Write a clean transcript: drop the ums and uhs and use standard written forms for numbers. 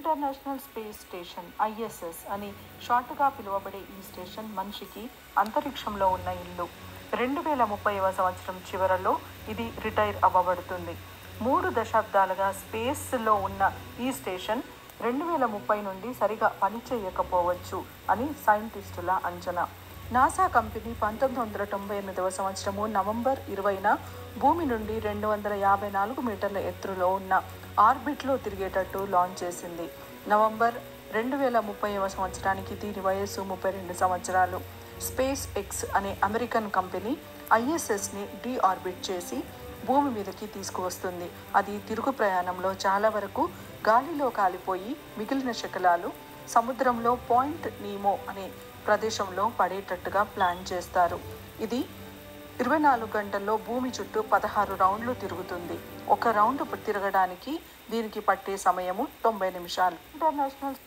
International space station ISS అని షార్ట్గా పిలువబడే ఈ స్టేషన్ మనిషికి అంతరిక్షంలో ఉన్న ఇల్లు. 2030వ సంవత్సరం చివరలో ఇది రిటైర్ అవ్వబడుతుంది. 3 దశాబ్దాలుగా స్పేస్లో ఉన్న ఈ స్టేషన్ 2030 నుండి సరిగా పనిచేయకపోవచ్చు అని సైంటిస్టుల అంచనా. నాసా కంపెనీ 1998వ సంవత్సరము నవంబర్ 20న భూమి నుండి 254 మీటర్ల ఎత్తులో ఉన్న ఆర్బిట్లో తిరిగేటట్టు లాంచ్ చేసింది. నవంబర్ 2030వ సంవత్సరానికి దీని వయస్సు 32 సంవత్సరాలు. స్పేస్ ఎక్స్ అనే అమెరికన్ కంపెనీ ఐఎస్ఎస్ని డీఆర్బిట్ చేసి భూమి మీదకి తీసుకువస్తుంది. అది తిరుగు ప్రయాణంలో చాలా వరకు గాలిలో కాలిపోయి మిగిలిన శకలాలు సముద్రంలో పాయింట్ నీమో అనే ప్రదేశంలో పడేటట్టుగా ప్లాన్ చేస్తారు. ఇది 24 గంటల్లో భూమి చుట్టూ 16 రౌండ్లు తిరుగుతుంది. ఒక రౌండ్ తిరగడానికి దీనికి పట్టే సమయము 90 నిమిషాలు. ఇంటర్నేషనల్